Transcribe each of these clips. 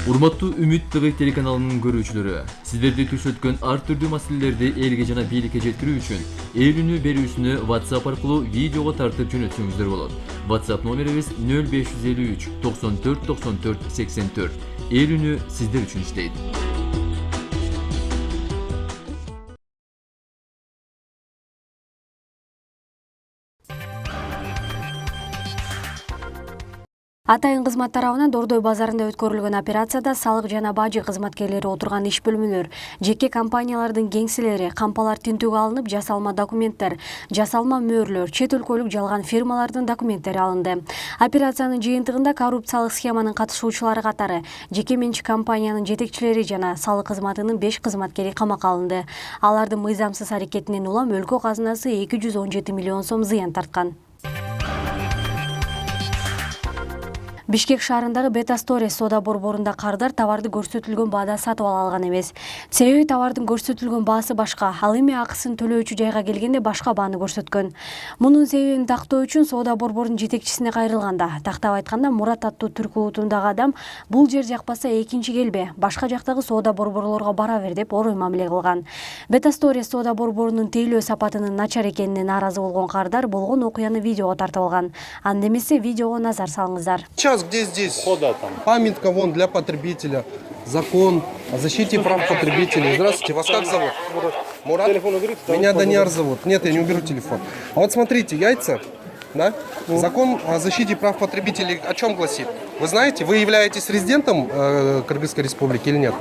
Урматтуу Үмүт ТВ телеканалынын көрүүчүлөрү, сиздерди түш өткөн ар түрдүү маселелерди элге жана бийликке жеткирүү үчүн эл үнү берүүсүнү WhatsApp аркылуу видеого тартып жөнөтсөңүздөр болот. WhatsApp номерибиз 0553 94 94 84. Эл үнү сиздер үчүн иштейт. Атайын кызмат тарабынан Дордой базарында өткөрүлгөн операцияда салык жана бажы кызматкерлери отурган иш бөлмөлөр, жеке компаниялардын кеңселери, кампалар тинтүүгө алынып, жасалма документтер, жасалма мөөрлөр, чет өлкөлүк жалган фирмалардын документтери алынды. Операциянын жыйынтыгында коррупциялык схеманын катышуучулары катары жеке менчик компаниянын жетекчилери жана салык кызматынын 5 кызматкери камакка алынды. Алардын мыйзамсыз аракетинен улам өлкө казынасы 217 миллион сом зыян тарткан. Бишкек шаарындагы Бета-Сторис соода борборунда кардар товарды көрсөтүлгөн баада сатып ала алган эмес. Себеби товардын көрсөтүлгөн баасы башка, ал эми акысын төлөөчү жайга келгенде башка бааны көрсөткөн. Мунун себебин тактоо үчүн соода борборунун жетекчисине кайрылганда, тактап айтканда Мурат аттуу түрк улутундагы адам бул жер жакпаса экинчи келбе, башка жактагы соода борборлорго бара бер деп орой мамиле кылган. Бета-Сторис соода борборунун тейлөө сапатынын начар экенине нааразы болгон кардар болгон окуяны видеого тартып алган. Анда эмесе видеого назар салыңыздар. Где здесь памятка вон для потребителя, закон о защите прав потребителей. Здравствуйте, вас как зовут? Мурат? Меня Даниар зовут. Нет, я не уберу телефон. А вот смотрите, яйца, да? Закон о защите прав потребителей о чем гласит? Вы знаете, вы являетесь резидентом Кыргызской республики или нет?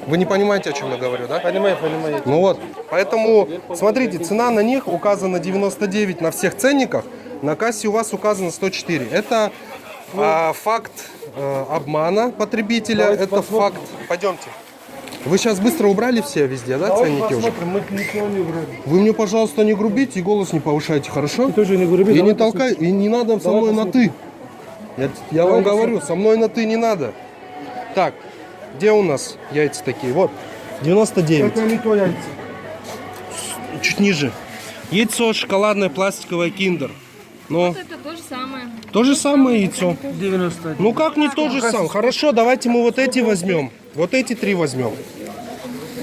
Вы не понимаете, о чем я говорю, да? Понимаю. Ну вот, поэтому, смотрите, цена на них указана 99 на всех ценниках. На кассе у вас указано 104. Это факт обмана потребителя. Давайте это посмотрим. факт. Пойдемте. Вы сейчас быстро убрали все везде, да, ценники уже? Мы ничего не убрали. Вы мне, пожалуйста, не грубите и голос не повышайте, хорошо? Ты тоже не груби. И не толкай, и не надо со мной на ты. Я вам говорю, со мной на ты не надо. Так, где у нас яйца такие? Вот, 99. Это не то яйца. Чуть ниже. Яйцо шоколадное пластиковое киндер. Но Вот это то же самое. то же самое яйцо. 91. Ну как не то же самое? Хорошо, давайте мы вот эти возьмем. Вот эти 3 возьмем.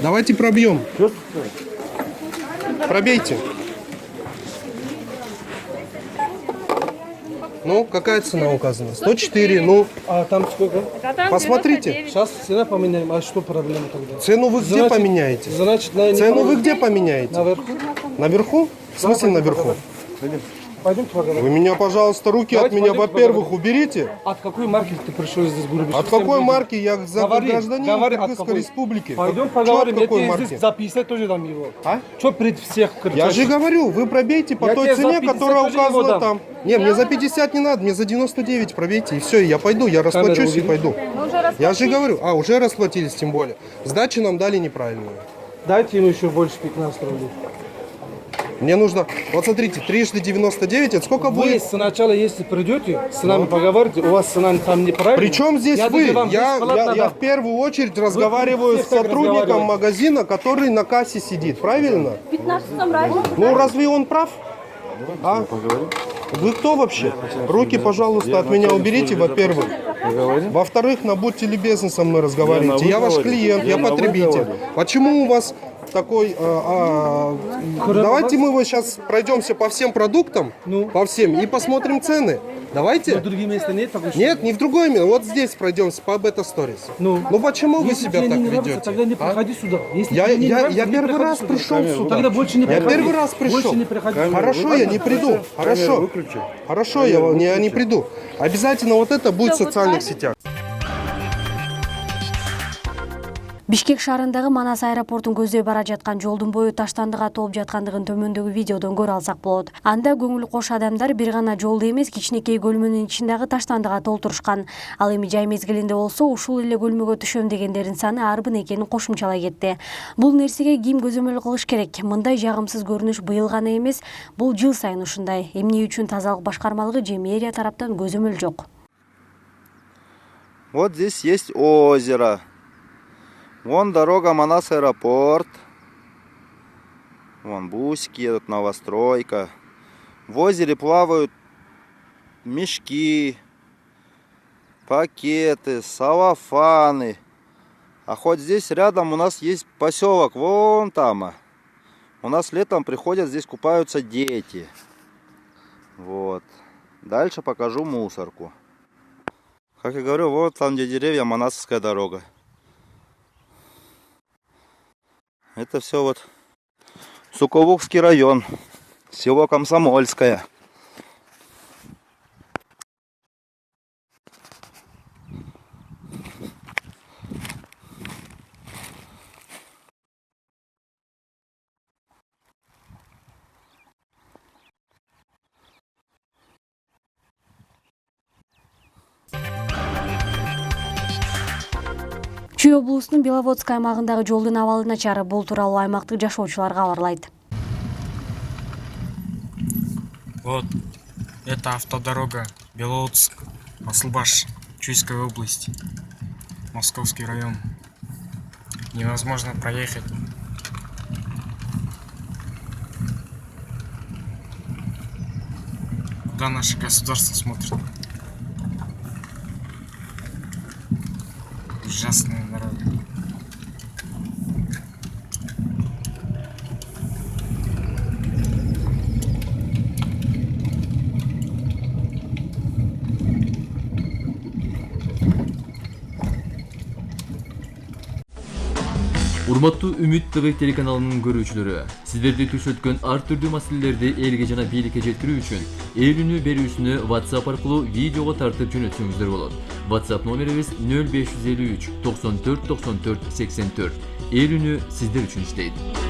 Давайте пробьем. Пробейте. Ну, какая цена указана? 104. Ну, А там сколько? А там посмотрите. 99. Сейчас цена поменяем. А что проблема тогда? Цену вы где поменяете? Значит, на Цену вы где поменяете? наверху. Наверху? В смысле наверху? Пойдемте поговорим. Вы меня, пожалуйста, руки от Давайте меня, пойдемте во-первых, поговорим. уберите. От какой марки ты пришел здесь грубишь? От какой марки? Я Говори, гражданин говори, от Кыргызской какой? республики. Пойдем Чё поговорим. от Я какой тебе марки? здесь за 50 тоже дам его. А? Что пред всех Я кричать? же говорю, вы пробейте по Я той тебе за цене, 50 которая тоже его указана дам. там. Не, мне за 50 не надо, мне за 99 пробейте, и все, я пойду, я расплачусь и увидим. пойду. Мы уже Я же говорю, уже расплатились тем более. Сдачи нам дали неправильную. Дайте ему еще больше 15 рублей. Мне нужно, вот смотрите, 3 × 99, это сколько Вы будет? сначала, если придете, с нами поговорите, у вас цена там неправильная. Причем здесь я вы? даже вам Я бесплатно дам. в первую очередь разговариваю всех с так сотрудником разговариваете. магазина, который на кассе сидит, правильно? 15 сом разница. Ну разве он прав? А? Вы кто вообще? Руки, пожалуйста, от меня уберите, во-первых. Во-вторых, будьте любезны со мной разговаривайте. Я ваш клиент, я потребитель. Почему у вас такой... Давайте мы сейчас пройдемся по всем продуктам, по всем, и посмотрим цены. Давайте? В другие места нет такой? Нет, не в другое место. Вот здесь пройдемся по Бета-Сторис. Ну почему вы Если себя тебе так не нравится, ведете? тогда не А? приходи сюда. Если Я тебе не нравится, я не первый приходи раз сюда. пришел сюда. Тогда больше не Я приходи. первый раз пришел. Больше не приходи. Хорошо, я не приду. Хорошо. Хорошо, я не приду. Обязательно вот это будет в социальных сетях. Бишкек шаарындагы Манас аэропортун көздөй бара жаткан жолдун бою таштандыга толуп жаткандыгын төмөндөгү видеодон көрө алсак болот. Анда көңүл кош адамдар бир гана жолду эмес, кичинекей көлмөнүн ичиндеги таштандыга толтурушкан. Ал эми жай мезгилинде болсо ушул эле көлмөгө түшөм дегендердин саны арбын экенин кошумчалай кетти. Бул нерсеге ким көзөмөл кылыш керек? Мындай жагымсыз көрүнүш быйыл гана эмес, бул жыл сайын ушундай. Эмне үчүн тазалык башкармалыгы же мэрия тараптан көзөмөл жок? Вот здесь есть озеро. Вон дорога Манас аэропорт. Вон бусики едут, новостройка. В озере плавают мешки. пакеты, салофаны. А хоть здесь рядом у нас есть поселок, вон там. У нас летом приходят, здесь купаются дети. Вот. Дальше покажу мусорку. Как я говорю, вот там, где деревья, Манасовская дорога. Это все вот Соколовский район, село Комсомольское. Чүй облусунун Беловодск аймагындагы жолдун абалы начар. Бул тууралуу аймактык жашоочулар кабарлайт. Вот, это автодорога Беловодск, Асылбаш, Чуйской области, Московский район. Невозможно проехать. Куда наше государство смотрит? Ужасная дорога. Урматтуу Үмүт ТВ телеканалынын көрүүчүлөрү, сиздерди түш өткөн ар түрдүү маселелерди элге жана бийликке жеткирүү үчүн ээлүүнү берүүсүнү WhatsApp аркылуу видеого тартып жөнөтсөңүздөр болот. WhatsApp номерибиз 0553 94 94 84. Ээлүүнү сиздер үчүн иштейт.